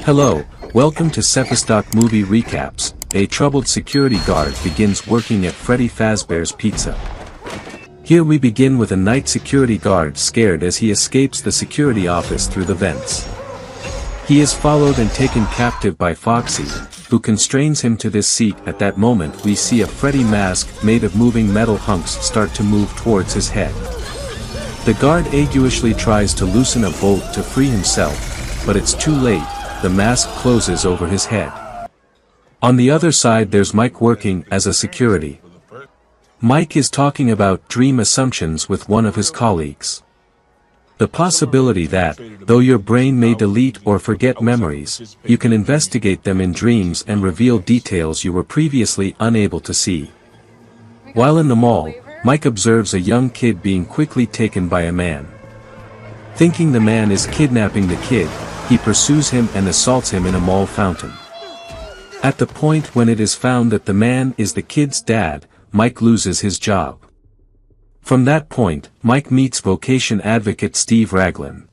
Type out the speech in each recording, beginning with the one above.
Hello, welcome to SefaStock Movie Recaps. A troubled security guard begins working at Freddy Fazbear's Pizza. Here we begin with a night security guard scared as he escapes the security office through the vents. He is followed and taken captive by Foxy, who constrains him to this seat. At that moment we see a Freddy mask made of moving metal hunks start to move towards his head. The guard aguishly tries to loosen a bolt to free himself, but it's too late. The mask closes over his head. On the other side there's Mike working as a security. Mike is talking about dream assumptions with one of his colleagues. The possibility that, though your brain may delete or forget memories, you can investigate them in dreams and reveal details you were previously unable to see. While in the mall, Mike observes a young kid being quickly taken by a man. Thinking the man is kidnapping the kid, he pursues him and assaults him in a mall fountain. At the point when it is found that the man is the kid's dad, Mike loses his job. From that point, Mike meets vocation advocate Steve Raglan.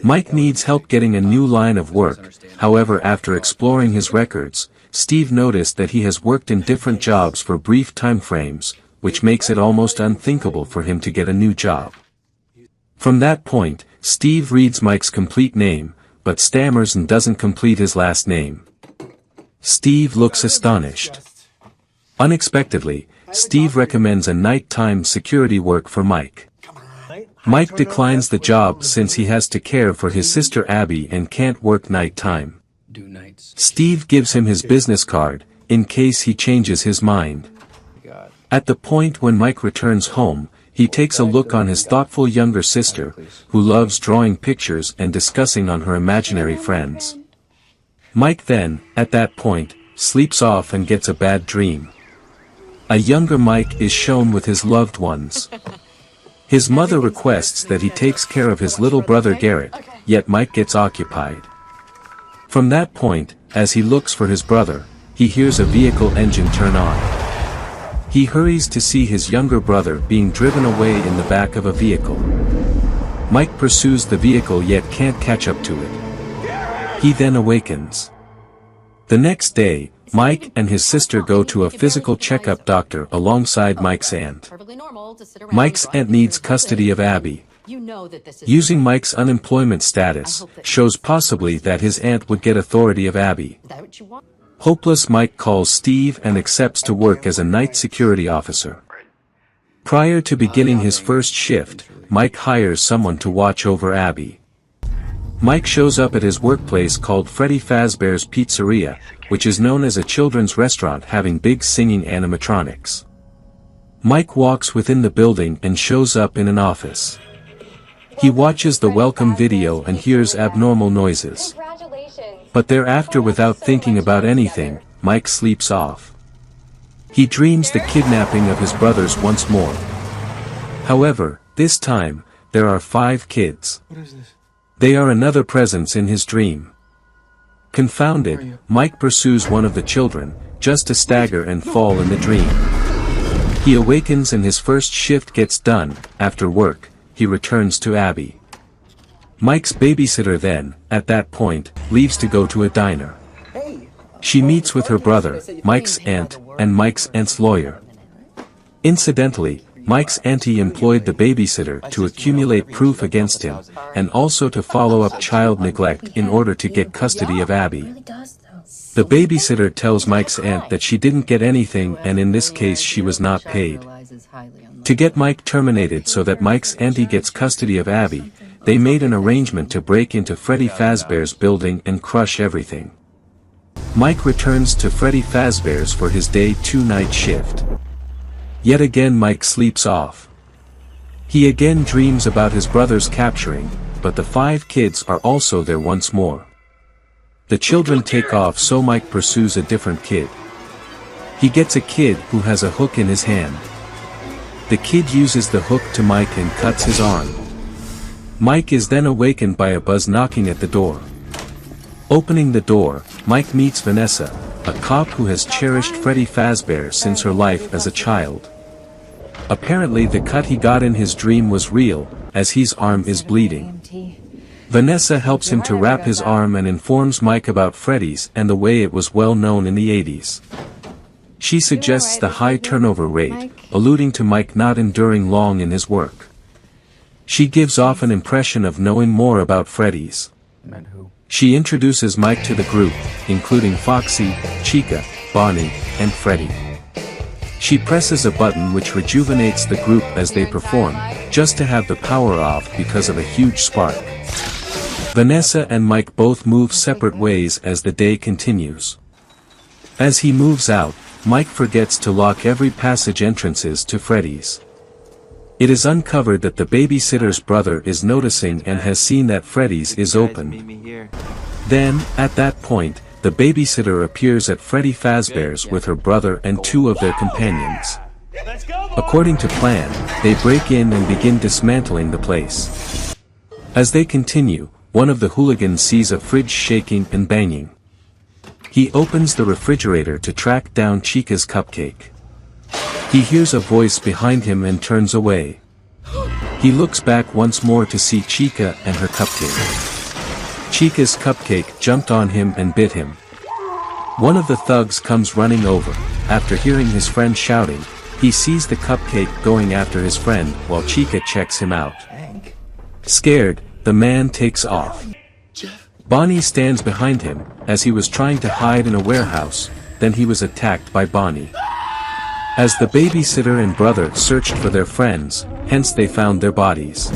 Mike needs help getting a new line of work, however after exploring his records, Steve noticed that he has worked in different jobs for brief time frames, which makes it almost unthinkable for him to get a new job. From that point, Steve reads Mike's complete name, but stammers and doesn't complete his last name. Steve looks astonished. Unexpectedly, Steve recommends a nighttime security work for Mike. Mike declines the job since he has to care for his sister Abby and can't work nighttime. Steve gives him his business card, in case he changes his mind. At the point when Mike returns home, he takes a look on his thoughtful younger sister, who loves drawing pictures and discussing on her imaginary friends. Mike then, at that point, sleeps off and gets a bad dream. A younger Mike is shown with his loved ones. His mother requests that he takes care of his little brother Garrett, yet Mike gets occupied. From that point, as he looks for his brother, he hears a vehicle engine turn on. He hurries to see his younger brother being driven away in the back of a vehicle. Mike pursues the vehicle yet can't catch up to it. He then awakens. The next day, Mike and his sister go to a physical checkup doctor alongside Mike's aunt. Mike's aunt needs custody of Abby. Using Mike's unemployment status, shows possibly that his aunt would get authority of Abby. Hopeless Mike calls Steve and accepts to work as a night security officer. Prior to beginning his first shift, Mike hires someone to watch over Abby. Mike shows up at his workplace called Freddy Fazbear's Pizzeria, which is known as a children's restaurant having big singing animatronics. Mike walks within the building and shows up in an office. He watches the welcome video and hears abnormal noises. But thereafter, without thinking about anything, Mike sleeps off. He dreams the kidnapping of his brothers once more. However, this time, there are 5 kids. They are another presence in his dream. Confounded, Mike pursues one of the children, just to stagger and fall in the dream. He awakens and his first shift gets done. After work, he returns to Abby. Mike's babysitter then, at that point, leaves to go to a diner. She meets with her brother, Mike's aunt, and Mike's aunt's lawyer. Incidentally, Mike's auntie employed the babysitter to accumulate proof against him, and also to follow up child neglect in order to get custody of Abby. The babysitter tells Mike's aunt that she didn't get anything and in this case she was not paid. To get Mike terminated so that Mike's auntie gets custody of Abby, they made an arrangement to break into Freddy Fazbear's building and crush everything. Mike returns to Freddy Fazbear's for his day 2 night shift. Yet again Mike sleeps off. He again dreams about his brother's capturing, but the 5 kids are also there once more. The children take off so Mike pursues a different kid. He gets a kid who has a hook in his hand. The kid uses the hook to Mike and cuts his arm. Mike is then awakened by a buzz knocking at the door. Opening the door, Mike meets Vanessa, a cop who has cherished Freddy Fazbear since her life as a child. Apparently the cut he got in his dream was real, as his arm is bleeding. Vanessa helps him to wrap his arm and informs Mike about Freddy's and the way it was well known in the 80s. She suggests the high turnover rate, alluding to Mike not enduring long in his work. She gives off an impression of knowing more about Freddy's. She introduces Mike to the group, including Foxy, Chica, Bonnie, and Freddy. She presses a button which rejuvenates the group as they perform, just to have the power off because of a huge spark. Vanessa and Mike both move separate ways as the day continues. As he moves out, Mike forgets to lock every passage entrances to Freddy's. It is uncovered that the babysitter's brother is noticing and has seen that Freddy's is open. Then, at that point, the babysitter appears at Freddy Fazbear's with her brother and two of their companions. According to plan, they break in and begin dismantling the place. As they continue, one of the hooligans sees a fridge shaking and banging. He opens the refrigerator to track down Chica's cupcake. He hears a voice behind him and turns away. He looks back once more to see Chica and her cupcake. Chica's cupcake jumped on him and bit him. One of the thugs comes running over. After hearing his friend shouting, he sees the cupcake going after his friend while Chica checks him out. Scared, the man takes off. Bonnie stands behind him, as he was trying to hide in a warehouse, then he was attacked by Bonnie. As the babysitter and brother searched for their friends, hence they found their bodies.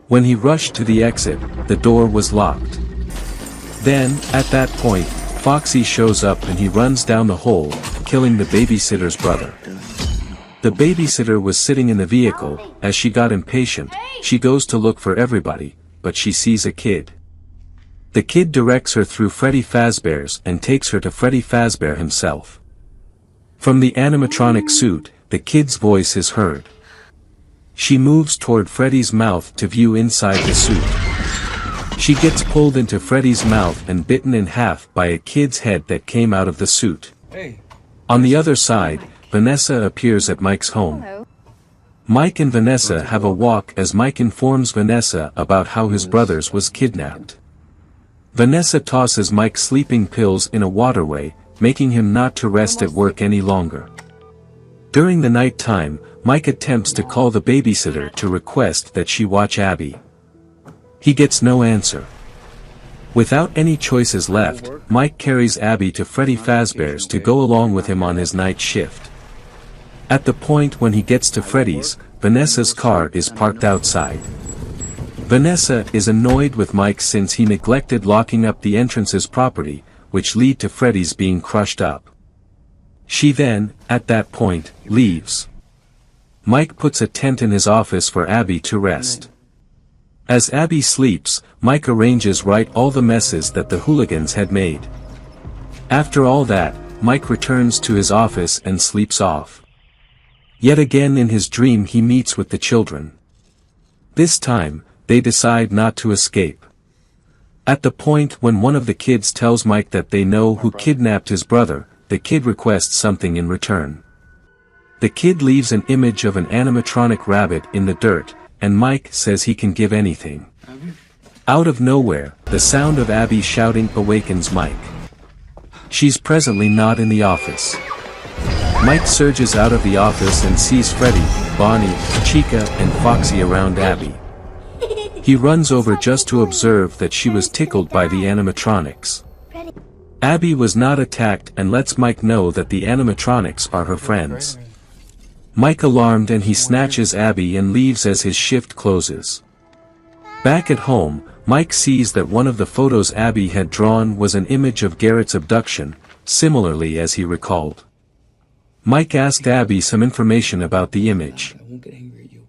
When he rushed to the exit, the door was locked. Then, at that point, Foxy shows up and he runs down the hole, killing the babysitter's brother. The babysitter was sitting in the vehicle. As she got impatient, she goes to look for everybody, but she sees a kid. The kid directs her through Freddy Fazbear's and takes her to Freddy Fazbear himself. From the animatronic suit, the kid's voice is heard. She moves toward Freddy's mouth to view inside the suit. She gets pulled into Freddy's mouth and bitten in half by a kid's head that came out of the suit. On the other side, Vanessa appears at Mike's home. Mike and Vanessa have a walk as Mike informs Vanessa about how his brother's was kidnapped. Vanessa tosses Mike sleeping pills in a waterway, making him not to rest at work any longer. During the night time, Mike attempts to call the babysitter to request that she watch Abby. He gets no answer. Without any choices left, Mike carries Abby to Freddy Fazbear's to go along with him on his night shift. At the point when he gets to Freddy's, Vanessa's car is parked outside. Vanessa is annoyed with Mike since he neglected locking up the entrances properly, which lead to Freddy's being crushed up. She then, at that point, leaves. Mike puts a tent in his office for Abby to rest. As Abby sleeps, Mike arranges right all the messes that the hooligans had made. After all that, Mike returns to his office and sleeps off. Yet again in his dream he meets with the children. This time, they decide not to escape. At the point when one of the kids tells Mike that they know who kidnapped his brother, the kid requests something in return. The kid leaves an image of an animatronic rabbit in the dirt, and Mike says he can give anything. Out of nowhere, the sound of Abby shouting awakens Mike. She's presently not in the office. Mike surges out of the office and sees Freddy, Bonnie, Chica and Foxy around Abby. He runs over just to observe that she was tickled by the animatronics. Abby was not attacked and lets Mike know that the animatronics are her friends. Mike alarmed and he snatches Abby and leaves as his shift closes. Back at home, Mike sees that one of the photos Abby had drawn was an image of Garrett's abduction, similarly as he recalled. Mike asked Abby some information about the image.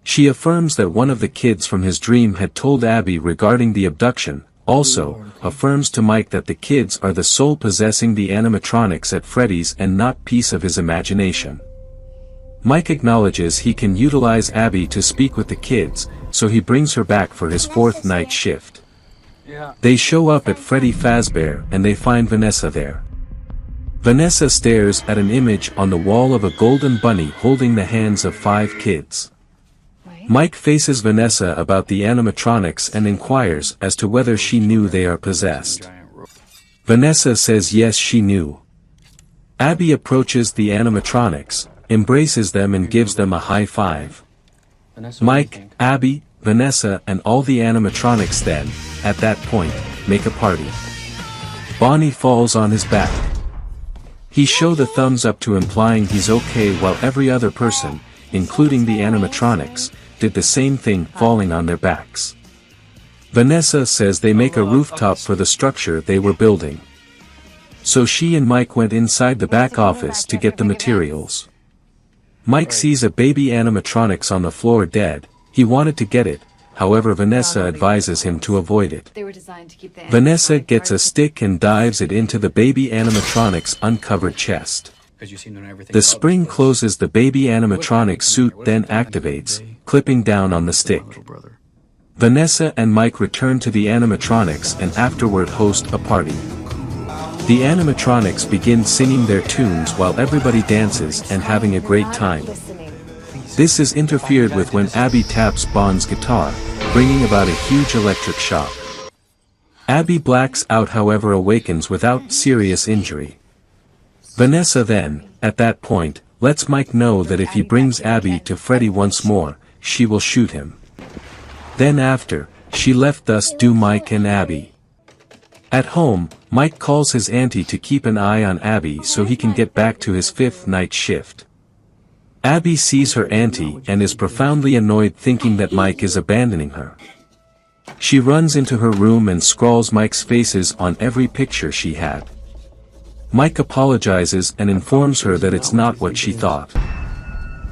She affirms that one of the kids from his dream had told Abby regarding the abduction, also, affirms to Mike that the kids are the soul possessing the animatronics at Freddy's and not piece of his imagination. Mike acknowledges he can utilize Abby to speak with the kids, so he brings her back for his fourth night shift. They show up at Freddy Fazbear and they find Vanessa there. Vanessa stares at an image on the wall of a golden bunny holding the hands of 5 kids. Mike faces Vanessa about the animatronics and inquires as to whether she knew they are possessed. Vanessa says yes, she knew. Abby approaches the animatronics, embraces them and gives them a high five. Mike, Abby, Vanessa and all the animatronics then, at that point, make a party. Bonnie falls on his back. He shows the thumbs up to implying he's okay, while every other person, including the animatronics, did the same thing, falling on their backs. Vanessa says they make a rooftop for the structure they were building. So she and Mike went inside the back office to get the materials. Mike sees a baby animatronics on the floor dead. He wanted to get it, however Vanessa advises him to avoid it. Vanessa gets a stick and dives it into the baby animatronic's uncovered chest. The spring closes the baby animatronic suit, then activates, clipping down on the stick. Vanessa and Mike return to the animatronics and afterward host a party. The animatronics begin singing their tunes while everybody dances and having a great time. This is interfered with when Abby taps Bond's guitar, bringing about a huge electric shock. Abby blacks out, however awakens without serious injury. Vanessa then, at that point, lets Mike know that if he brings Abby to Freddy once more, she will shoot him. Then after, she left, thus do Mike and Abby. At home, Mike calls his auntie to keep an eye on Abby so he can get back to his 5th night shift. Abby sees her auntie and is profoundly annoyed, thinking that Mike is abandoning her. She runs into her room and scrawls Mike's faces on every picture she had. Mike apologizes and informs her that it's not what she thought.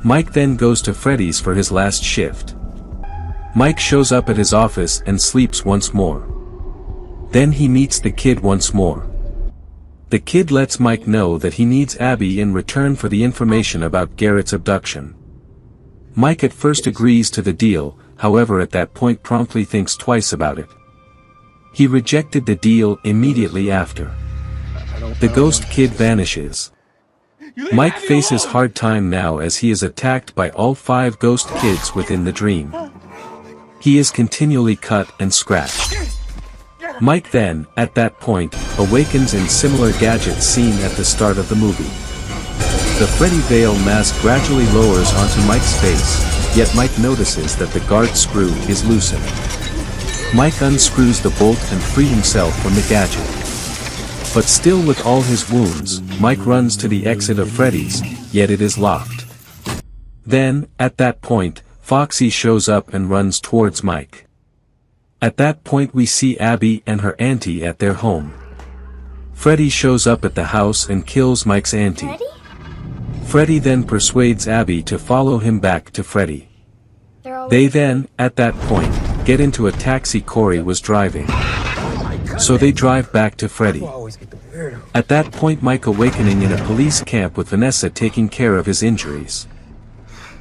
Mike then goes to Freddy's for his last shift. Mike shows up at his office and sleeps once more. Then he meets the kid once more. The kid lets Mike know that he needs Abby in return for the information about Garrett's abduction. Mike at first agrees to the deal, however at that point promptly thinks twice about it. He rejected the deal immediately after. The ghost kid vanishes. Mike faces hard time now as he is attacked by all 5 ghost kids within the dream. He is continually cut and scratched. Mike then, at that point, awakens in similar gadgets seen at the start of the movie. The Freddy veil mask gradually lowers onto Mike's face, yet Mike notices that the guard screw is loosened. Mike unscrews the bolt and frees himself from the gadget. But still with all his wounds, Mike runs to the exit of Freddy's, yet it is locked. Then, at that point, Foxy shows up and runs towards Mike. At that point we see Abby and her auntie at their home. Freddy shows up at the house and kills Mike's auntie. Freddy then persuades Abby to follow him back to Freddy. They then, at that point, get into a taxi Corey was driving. So they drive back to Freddy. At that point Mike awakening in a police camp with Vanessa taking care of his injuries.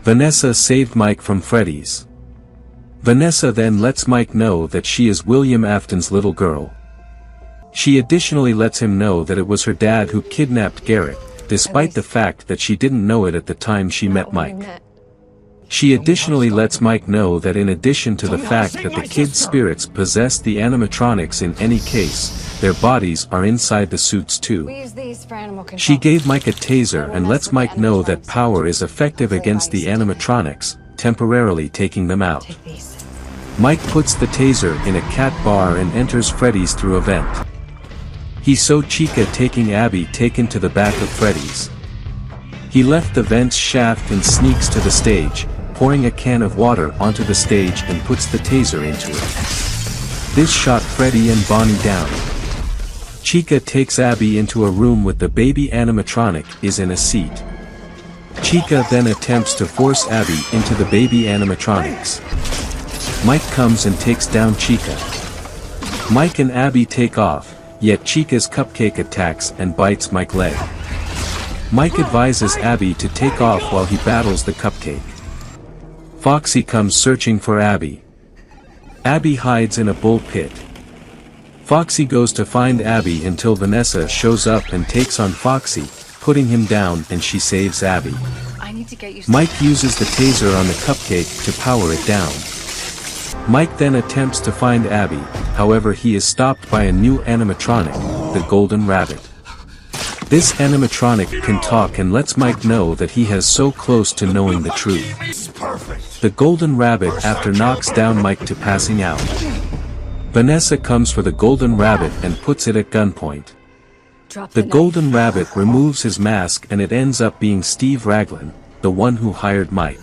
Vanessa saved Mike from Freddy's. Vanessa then lets Mike know that she is William Afton's little girl. She additionally lets him know that it was her dad who kidnapped Garrett, despite the fact that she didn't know it at the time she met Mike. She additionally lets Mike know that in addition to the fact that the kids' spirits possess the animatronics in any case, their bodies are inside the suits too. She gave Mike a taser and lets Mike know that power is effective against the animatronics, temporarily taking them out. Mike puts the taser in a cat bar and enters Freddy's through a vent. He saw Chica taking Abby taken to the back of Freddy's. He left the vent's shaft and sneaks to the stage, pouring a can of water onto the stage and puts the taser into it. This shot Freddy and Bonnie down. Chica takes Abby into a room with the baby animatronic is in a seat. Chica then attempts to force Abby into the baby animatronics. Mike comes and takes down Chica. Mike and Abby take off, yet Chica's cupcake attacks and bites Mike's leg. Mike advises Abby to take off while he battles the cupcake. Foxy comes searching for Abby. Abby hides in a bull pit. Foxy goes to find Abby until Vanessa shows up and takes on Foxy, putting him down, and she saves Abby. need to get you. Mike uses the taser on the cupcake to power it down. Mike then attempts to find Abby, however he is stopped by a new animatronic, the Golden Rabbit. This animatronic can talk and lets Mike know that he has so close to knowing the truth. The Golden Rabbit after knocks down Mike to passing out. Vanessa comes for the Golden Rabbit and puts it at gunpoint. The Golden Rabbit removes his mask and it ends up being Steve Raglan, the one who hired Mike.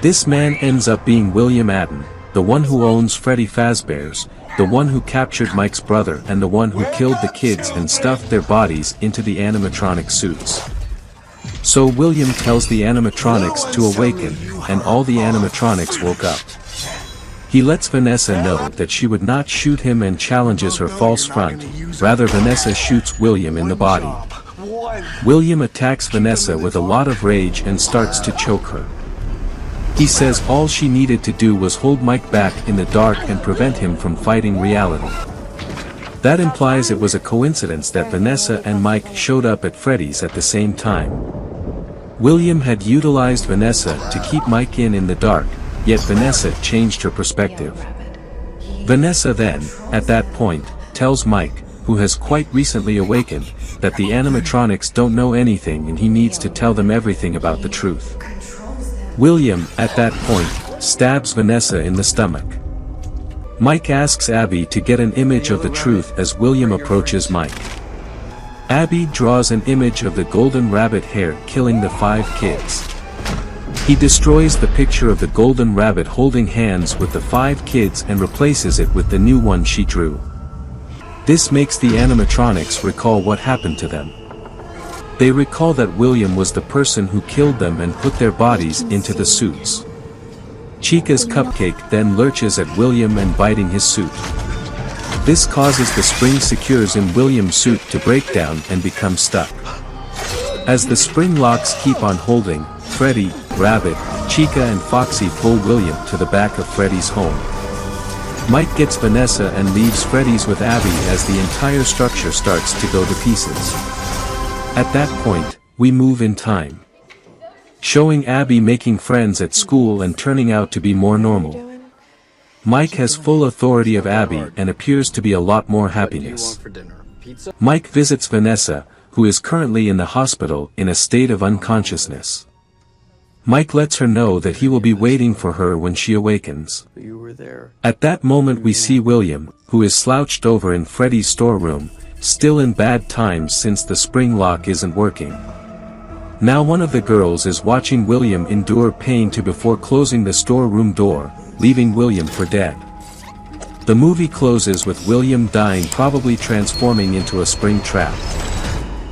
This man ends up being William Adden, the one who owns Freddy Fazbear's, the one who captured Mike's brother and the one who killed the kids and stuffed their bodies into the animatronic suits. So William tells the animatronics to awaken, and all the animatronics woke up. He lets Vanessa know that she would not shoot him and challenges her false front, rather Vanessa shoots William in the body. William attacks Vanessa with a lot of rage and starts to choke her. He says all she needed to do was hold Mike back in the dark and prevent him from fighting reality. That implies it was a coincidence that Vanessa and Mike showed up at Freddy's at the same time. William had utilized Vanessa to keep Mike in the dark, yet Vanessa changed her perspective. Vanessa then, at that point, tells Mike, who has quite recently awakened, that the animatronics don't know anything and he needs to tell them everything about the truth. William, at that point, stabs Vanessa in the stomach. Mike asks Abby to get an image of the truth as William approaches Mike. Abby draws an image of the Golden Rabbit hair killing the 5 kids. He destroys the picture of the Golden Rabbit holding hands with the 5 kids and replaces it with the new one she drew. This makes the animatronics recall what happened to them. They recall that William was the person who killed them and put their bodies into the suits. Chica's cupcake then lurches at William and biting his suit. This causes the spring secures in William's suit to break down and become stuck. As the spring locks keep on holding, Freddy, Rabbit, Chica and Foxy pull William to the back of Freddy's home. Mike gets Vanessa and leaves Freddy's with Abby as the entire structure starts to go to pieces. At that point, we move in time, showing Abby making friends at school and turning out to be more normal. Mike has full authority of Abby and appears to be a lot more happiness. Mike visits Vanessa, who is currently in the hospital in a state of unconsciousness. Mike lets her know that he will be waiting for her when she awakens. At that moment we see William, who is slouched over in Freddy's storeroom, still in bad times since the spring lock isn't working. Now one of the girls is watching William endure pain before closing the storeroom door, leaving William for dead. The movie closes with William dying, probably transforming into a spring trap.